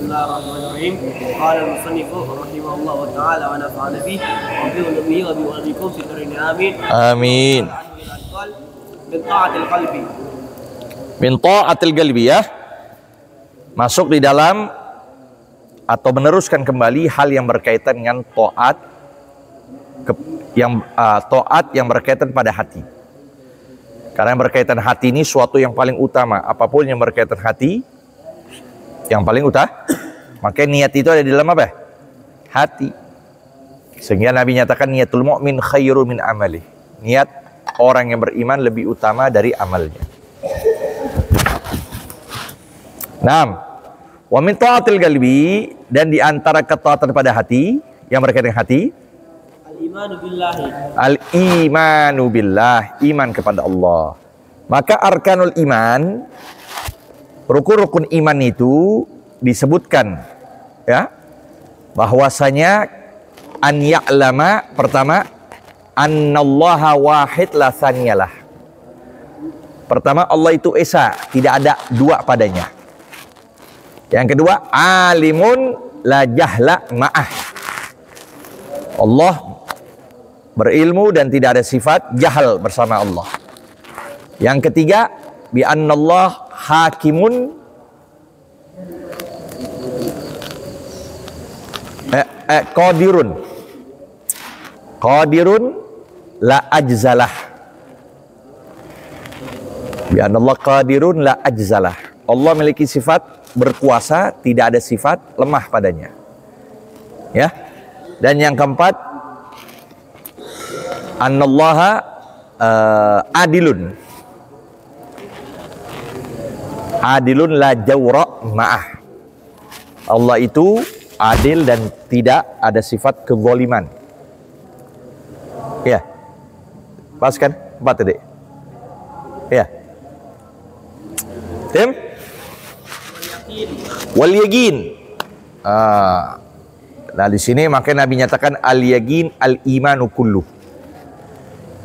Bismillahirrahmanirrahim. Qala al-musannif rahimahullah ta'ala wa nafa'ana bihi wa bi ulumuhi wa bi ulamikum fi darin amin. Amin. Min ta'atil qalbi. Min ta'atil qalbi, ya. Masuk di dalam atau meneruskan kembali hal yang berkaitan dengan taat yang berkaitan pada hati. Karena yang berkaitan hati ini suatu yang paling utama. Apapun yang berkaitan hati, yang paling utama, maka niat itu ada di dalam apa? Hati. Sehingga Nabi nyatakan niatul mu'min khairu min amali. Niat orang yang beriman lebih utama dari amalnya. Naam. Wa min ta'atil qalbi, dan di antara ketaatan pada hati yang berkaitan dengan hati, Al-imanu billahi. Al-imanu billah, iman kepada Allah. Maka arkanul iman, rukun-rukun iman itu disebutkan, ya, bahwasanya an ya'lama, pertama, annallaha wahid la saniyalah. Pertama, Allah itu esa, tidak ada dua padanya. Yang kedua, alimun la jahla ma'ah. Allah berilmu dan tidak ada sifat jahal bersama Allah. Yang ketiga, bi annallah hakimun qadirun la ajzalah. Bi annallah qadirun la ajzalah. Allah memiliki sifat berkuasa, tidak ada sifat lemah padanya. Ya. Dan yang keempat, annallaha adilun la jawra ma'ah. Allah itu adil dan tidak ada sifat kezaliman. Ya. Pas kan? 4 tadi. Ya. Tim? Wal yaqin. Nah di sini maka Nabi nyatakan al yaqin al imanu kullu.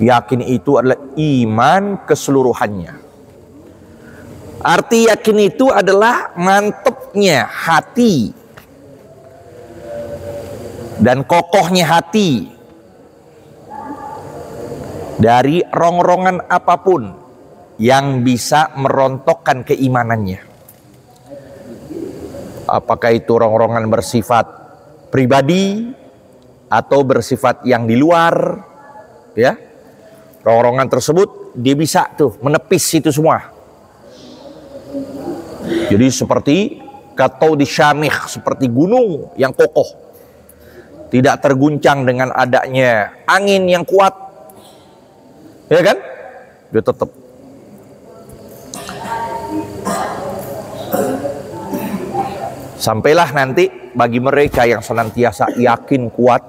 Yakin itu adalah iman keseluruhannya. Arti yakin itu adalah mantepnya hati dan kokohnya hati dari rongrongan apapun yang bisa merontokkan keimanannya. Apakah itu rongrongan bersifat pribadi atau bersifat yang di luar, ya. Rongrongan tersebut dia bisa tuh menepis itu semua. Jadi seperti katau di syamikh, seperti gunung yang kokoh, tidak terguncang dengan adanya angin yang kuat, ya kan? Dia tetap. Sampailah nanti bagi mereka yang senantiasa yakin kuat,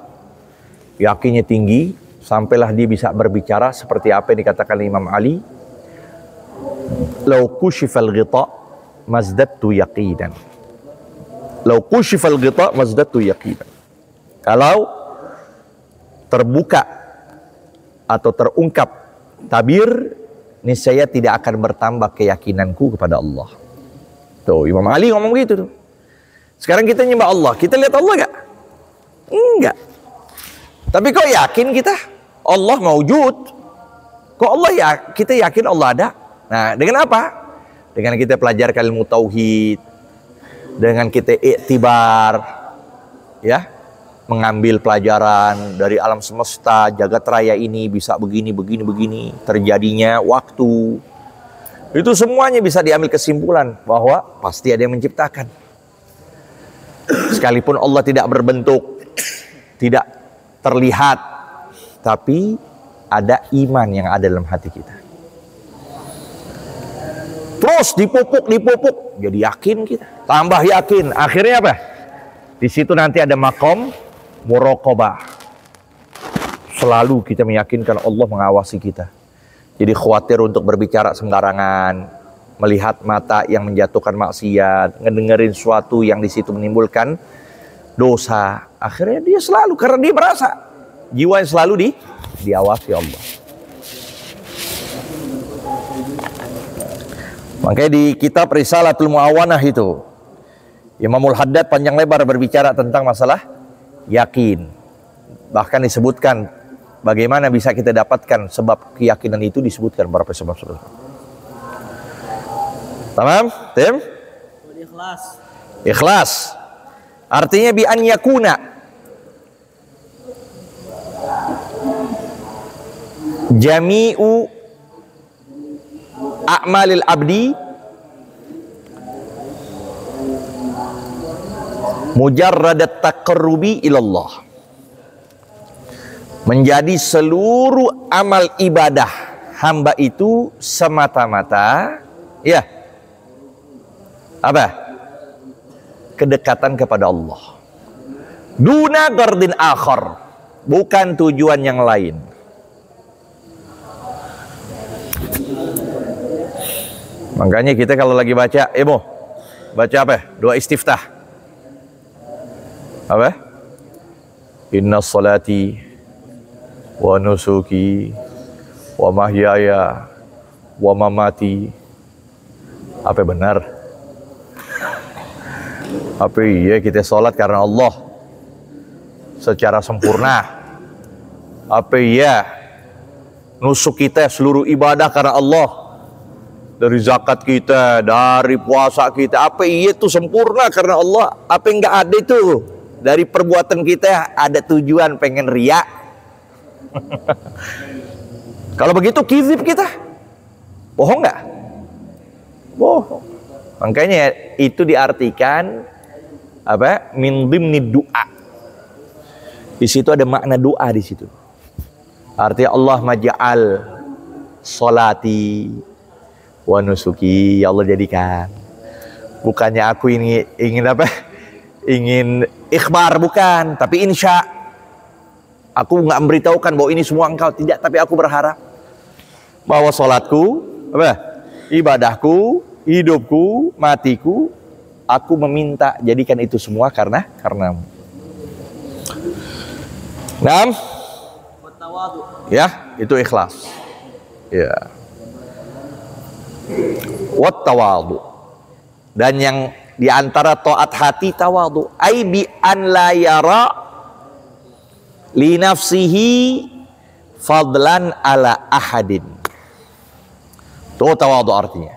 yakinnya tinggi, sampailah dia bisa berbicara seperti apa yang dikatakan Imam Ali, "Lau kushifal ghita mazdadtu yaqinan." Lau kushifal ghita mazdadtu yaqinan. Kalau terbuka atau terungkap tabir, niscaya tidak akan bertambah keyakinanku kepada Allah. Tuh, Imam Ali ngomong begitu tuh. Sekarang kita nyembah Allah, kita lihat Allah gak? Enggak. Tapi kok yakin kita Allah maujud? Kok Allah ya? Kita yakin Allah ada. Nah, dengan apa? Dengan kita pelajarkan ilmu tauhid, dengan kita iktibar, ya, mengambil pelajaran dari alam semesta, jagat raya ini bisa begini, terjadinya waktu. Itu semuanya bisa diambil kesimpulan bahwa pasti ada yang menciptakan. Sekalipun Allah tidak berbentuk, tidak terlihat, tapi ada iman yang ada dalam hati kita. Terus dipupuk, jadi yakin kita, tambah yakin. Akhirnya apa? Di situ nanti ada makom muraqabah. Selalu kita meyakinkan Allah mengawasi kita. Jadi khawatir untuk berbicara sembarangan, melihat mata yang menjatuhkan maksiat, ngedengerin sesuatu yang di situ menimbulkan dosa. Akhirnya dia selalu, karena dia merasa jiwa yang selalu diawasi Allah. Makanya di kitab Risalatul Mu'awanah itu Imamul Haddad panjang lebar berbicara tentang masalah yakin. Bahkan disebutkan bagaimana bisa kita dapatkan sebab keyakinan itu, disebutkan beberapa sebab-sebab. Tamam? Tim? Ikhlas. Ikhlas. Artinya bi an yakuna. Jami'u a'malil abdi mujarradat taqarrubi ilallah. Menjadi seluruh amal ibadah hamba itu semata-mata ya apa? Kedekatan kepada Allah. Duna gardin akhar, bukan tujuan yang lain. Makanya kita kalau lagi baca, baca apa? Doa istiftah. Apa? Inna salati wa nusuki wa mahyaya wa mamati. Apa benar? Apa iya kita sholat karena Allah secara sempurna? Apa iya nusuk kita seluruh ibadah karena Allah? Dari zakat kita, dari puasa kita, apa iya itu sempurna karena Allah? Apa enggak ada itu? Dari perbuatan kita ada tujuan pengen riak. Kalau begitu kizib kita. Bohong enggak? Bohong. Makanya itu diartikan apa? Min dhimni du'a. Di situ ada makna doa di situ. Artinya Allah maja'al salati wa nusuki, ya Allah jadikan. Bukannya aku ini ingin apa? Ingin ikhbar, bukan, tapi insya. Aku nggak memberitahukan bahwa ini semua engkau, tidak, tapi aku berharap bahwa salatku, apa? Ibadahku, hidupku, matiku, aku meminta jadikan itu semua karenamu. Naam. Ya, itu ikhlas. Ya. Wat tawadu. Dan yang diantara taat hati tawadu, ai bi an la yara li nafsihi fadlan ala ahadin. Itu tawadu artinya.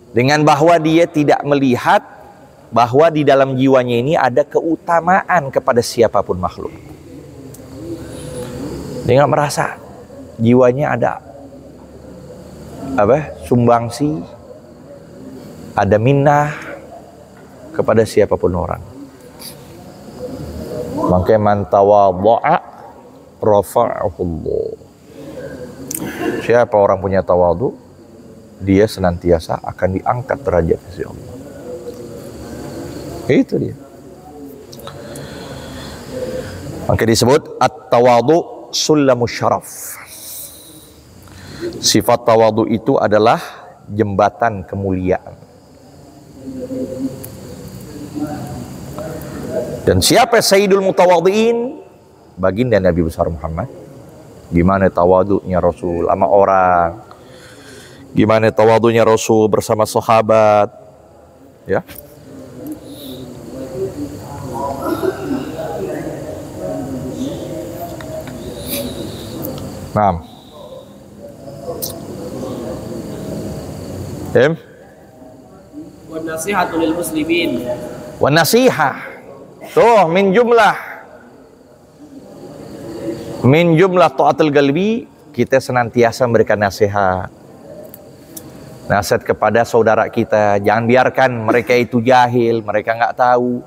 Dengan bahwa dia tidak melihat bahwa di dalam jiwanya ini ada keutamaan kepada siapapun makhluk. Dia nggak merasa jiwanya ada apa? Sumbangsi, ada minnah kepada siapapun orang. Maka man tawadha'a rafa'ahullah. Siapa orang punya tawadu, dia senantiasa akan diangkat derajat oleh Allah. Itu dia. Maka disebut at-tawadu sullamus syaraf. Sifat tawadu itu adalah jembatan kemuliaan. Dan siapa Sayyidul Mutawadhi'in? Baginda Nabi besar Muhammad. Gimana tawadunya Rasul sama orang? Gimana tawadunya Rasul bersama sahabat? Ya. Naam. Wan nasihatu lil muslimin. Wan nasihah. Tuh min jumlah taatul qalbi, kita senantiasa memberikan nasihat. Nasihat kepada saudara kita, jangan biarkan mereka itu jahil, mereka nggak tahu.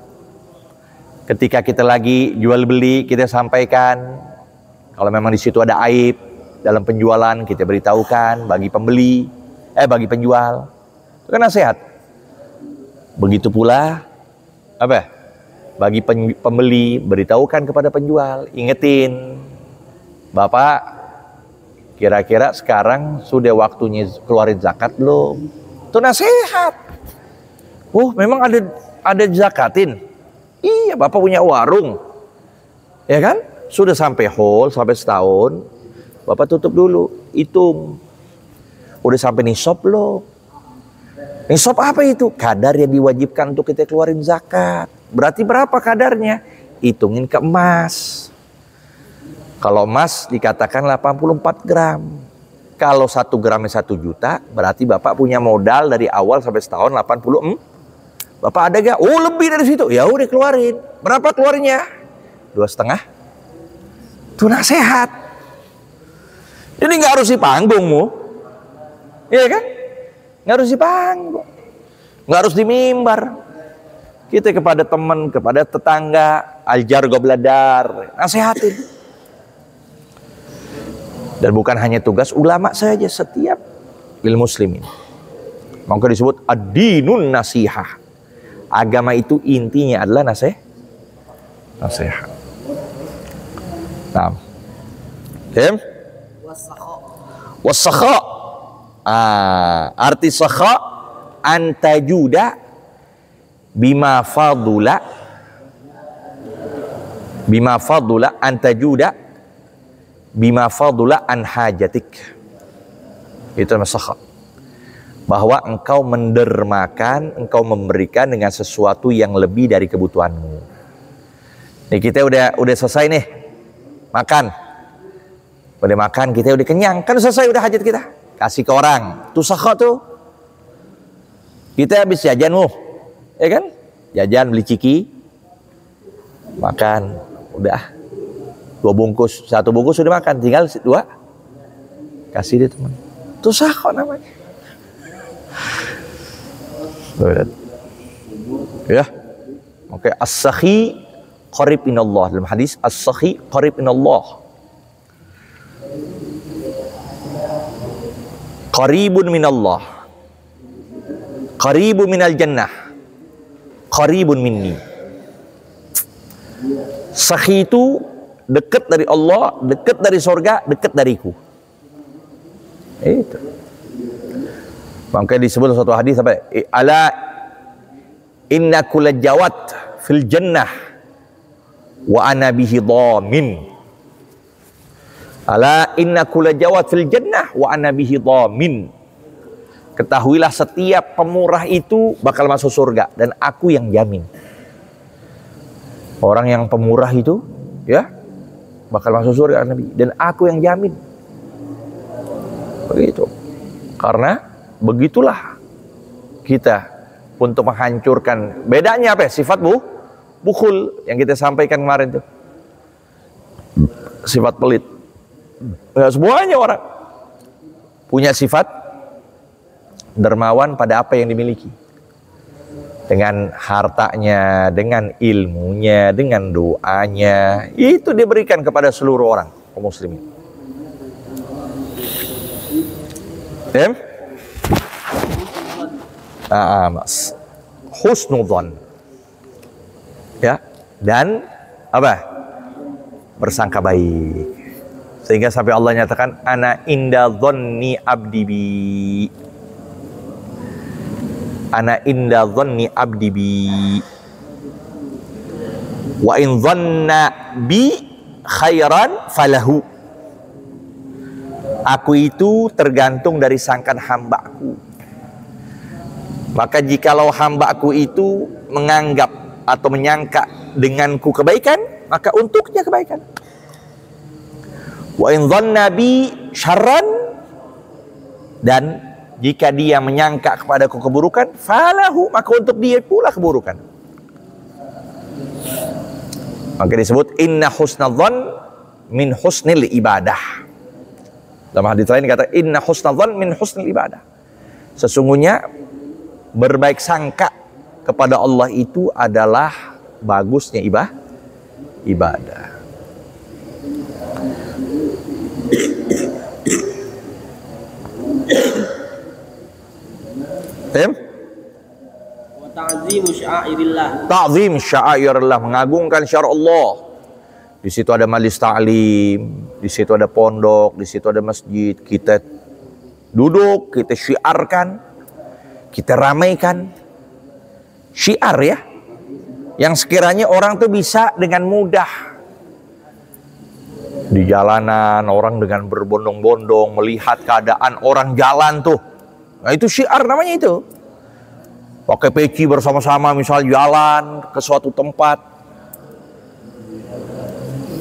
Ketika kita lagi jual beli, kita sampaikan. Kalau memang di situ ada aib dalam penjualan, kita beritahukan bagi pembeli, bagi penjual. Itu kan nasihat. Begitu pula apa? Bagi pembeli, beritahukan kepada penjual, ingetin, Bapak, kira-kira sekarang sudah waktunya keluarin zakat belum? Itu nasihat. Oh, memang ada zakatin. Iya, Bapak punya warung. Ya kan? Sudah sampai haul, sampai setahun, Bapak tutup dulu, hitung. Udah sampai nisab belum? Nisab apa itu? Kadar yang diwajibkan untuk kita keluarin zakat. Berarti berapa kadarnya? Hitungin ke emas. Kalau emas dikatakan 84 gram. Kalau 1 gramnya 1 juta, berarti Bapak punya modal dari awal sampai setahun 80. Bapak ada gak? Oh, lebih dari situ. Ya udah keluarin. Berapa keluarinnya? 2,5. Itu nasihat. Jadi nggak harus di panggungmu. Iya kan? Nggak harus di panggung. Nggak harus di mimbar. Kita kepada teman, kepada tetangga, aljar gobladar, nasihatin. Dan bukan hanya tugas ulama saja, setiap lil muslimin. Maka disebut ad-dinun nasihah. Agama itu intinya adalah nasihat. Nah. Wasakha. Arti sakha antajuda bima fadula antajuda bima fadula an hajatik. Itu namanya sakha. Bahwa engkau mendermakan, engkau memberikan dengan sesuatu yang lebih dari kebutuhanmu. Nih kita udah selesai nih makan. Udah makan, kita udah kenyang, kan selesai udah hajat kita. Kasih ke orang, tuh sakha tuh. Kita habis jajan ya kan? Jajan beli ciki, makan, udah 2 bungkus, 1 bungkus sudah makan, tinggal 2 kasih dia teman. Tuh sakha namanya. Ya, oke. As-sakhi qarib minallah. Dalam hadis as-sakhi qarib minallah. Qaribun minallah, qaribun minal jannah, qaribun minni. Sakhi itu dekat dari Allah, dekat dari surga, dekat dariku. Itu. Makanya disebut suatu hadis apa? Ala inna kulla jawat fil jannah wa ana bihi dhamin. Ala inna kulla jawad fil jannah wa ana bihi dhamin. Ketahuilah setiap pemurah itu bakal masuk surga dan aku yang jamin. Orang yang pemurah itu ya bakal masuk surga Nabi dan aku yang jamin. Begitu. Karena begitulah kita untuk menghancurkan. Bedanya apa? Sifat bukhul yang kita sampaikan kemarin tuh. Sifat pelit. Ya, semuanya orang punya sifat dermawan pada apa yang dimiliki, dengan hartanya, dengan ilmunya, dengan doanya, itu diberikan kepada seluruh orang kaum muslimin. Mas husnudzon, ya, dan apa? Bersangka baik. Sehingga sampai Allah nyatakan ana inda dhanni abdi bi. Ana inda dhanni abdi bi. Wa in dhanna bi khairan falahu. Aku itu tergantung dari sangkaan hambaku. Maka jikalau hambaku itu menganggap atau menyangka denganku kebaikan, maka untuknya kebaikan. Wa in dhanna bi syarran, dan jika dia menyangka kepadaku keburukan, falahu, maka untuk dia pula keburukan. Maka disebut inna husnadhan min husnil ibadah. Dalam hadis lain kata inna husnadhan min husnil ibadah. Sesungguhnya berbaik sangka kepada Allah itu adalah bagusnya ibadah. Ta'zimu sya'airillah. Ta'zim sya'airillah, mengagungkan syiar Allah. Di situ ada majelis ta'lim, di situ ada pondok, di situ ada masjid. Kita duduk, kita syiarkan, kita ramaikan. Syiar ya, yang sekiranya orang tuh bisa dengan mudah. Di jalanan orang dengan berbondong-bondong melihat keadaan orang jalan tuh. Nah itu syiar namanya itu. pakai peci bersama-sama, misal jalan ke suatu tempat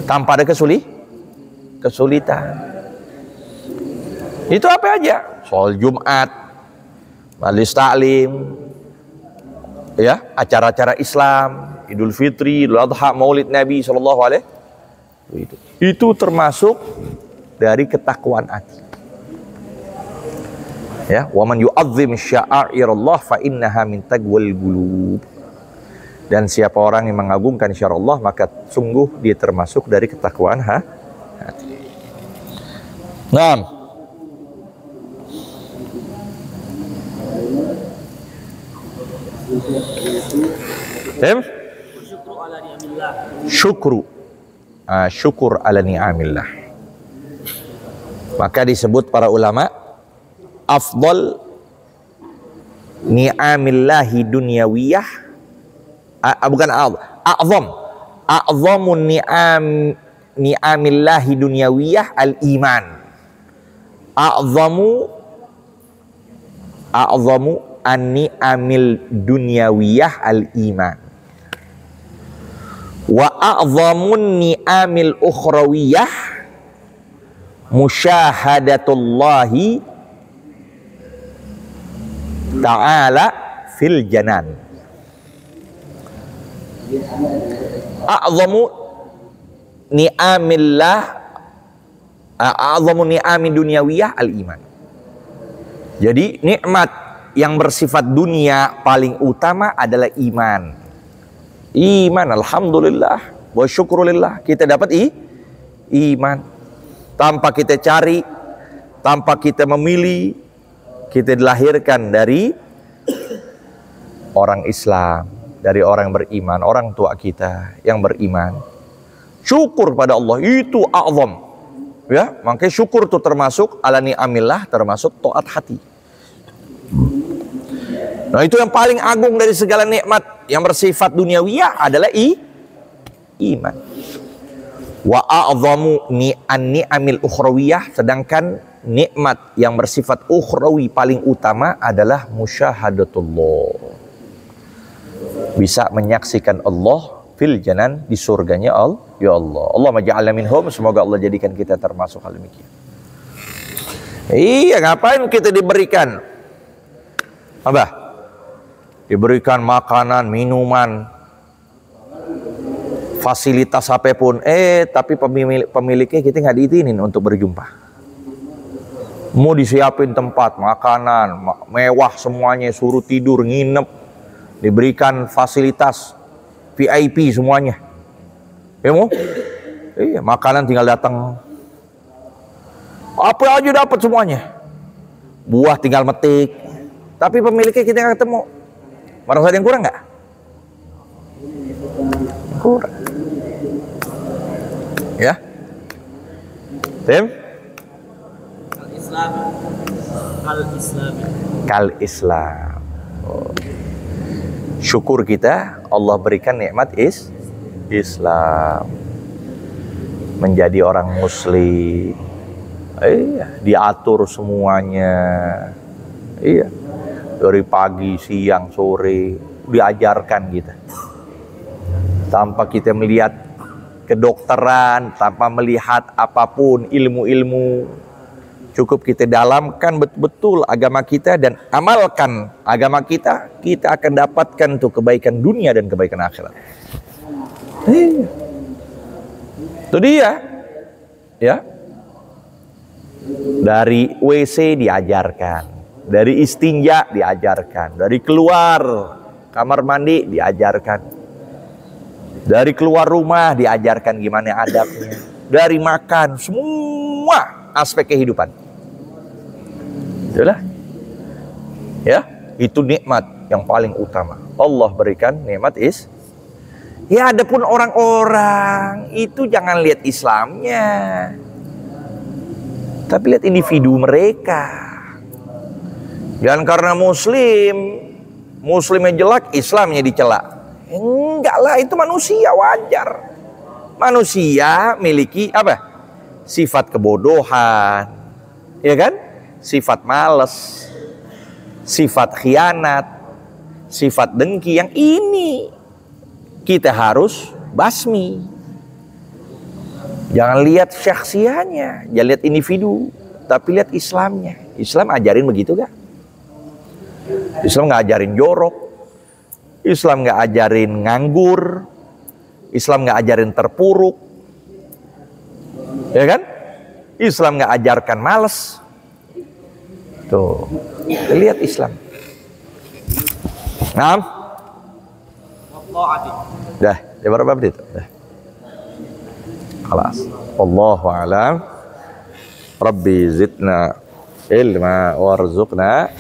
tanpa ada kesulitan. Itu apa aja? Soal Jumat, majelis taklim, ya, acara-acara Islam, Idul Fitri, Idul Adha, Maulid Nabi Sallallahu Alaihi Wasallam. Itu termasuk dari ketakwaan hati. Ya, wa man yu'azzim sya'airallah fa innaha min taqwal qulub. Dan siapa orang yang mengagungkan syiar Allah, maka sungguh dia termasuk dari ketakwaan hati. Naam. Syukur ala ni'amillah. Maka disebut para ulama afdal ni'amillahi dunyawiyah, bukan a'zamun ni'amillahi dunyawiyah al-iman. A'zamu an-ni'amil dunyawiyah al-iman. Wa a'zamun ni'amil ukhrawiyah musyahadatullahi ta'ala fil janan. A'zamu ni'amillah, a'zamu ni'ami dunyawiyah al-iman. Jadi nikmat yang bersifat dunia paling utama adalah iman. Iman, alhamdulillah wa syukrulillah, kita dapat iman. Tanpa kita cari, tanpa kita memilih, kita dilahirkan dari orang Islam, dari orang beriman, orang tua kita yang beriman. Syukur pada Allah itu a'zam. Ya, makanya syukur itu termasuk ala ni'amillah, termasuk taat hati. Nah, itu yang paling agung dari segala nikmat yang bersifat duniawiyah adalah iman. Wa a'zamu ni'amil ukhrawiyah, sedangkan nikmat yang bersifat ukhrawi paling utama adalah musyahadatullah. Bisa menyaksikan Allah fil janan, di surganya Allah. Ya Allah, Allahumma ja'alna minhum, semoga Allah jadikan kita termasuk hal demikian. Iya, ngapain kita diberikan apa? Diberikan makanan, minuman, fasilitas apapun, tapi pemiliknya kita nggak diizinin untuk berjumpa. Mau disiapin tempat, makanan, mewah semuanya, suruh tidur, nginep, diberikan fasilitas VIP semuanya. Ya mau? Iya, makanan tinggal datang. Apa aja dapat semuanya. Buah tinggal metik. Tapi pemiliknya kita nggak ketemu. Merasa ada yang kurang nggak? Kurang. Ya. Tim? Kal Islam. Oh. Syukur kita Allah berikan nikmat Islam. Menjadi orang muslim. Iya, diatur semuanya. Iya. Dari pagi, siang, sore diajarkan kita. Tanpa kita melihat kedokteran, tanpa melihat apapun ilmu-ilmu, cukup kita dalamkan betul-betul agama kita dan amalkan agama kita, kita akan dapatkan tuh kebaikan dunia dan kebaikan akhirat. Itu dia. Ya. Dari WC diajarkan. Dari istinja diajarkan, dari keluar kamar mandi diajarkan, dari keluar rumah diajarkan gimana adabnya, dari makan, semua aspek kehidupan. Itulah, ya, itu nikmat yang paling utama. Allah berikan nikmat ya, adapun orang-orang itu jangan lihat Islamnya, tapi lihat individu mereka. Jangan karena muslimnya jelek, Islamnya dicela. Enggak lah, itu manusia, wajar. Manusia miliki apa? Sifat kebodohan, ya kan? Sifat malas, sifat khianat, sifat dengki yang ini kita harus basmi. Jangan lihat syakhsiahnya, jangan lihat individu, tapi lihat Islamnya. Islam ajarin begitu gak? Islam nggak ajarin jorok, Islam nggak ajarin nganggur, Islam nggak ajarin terpuruk, ya kan? Islam nggak ajarkan males. Tuh, lihat Islam. Nah, dah, ya berapa menit? Dah. Khalas. Wallahu a'lam. Rabbi zidna ilma warzuqna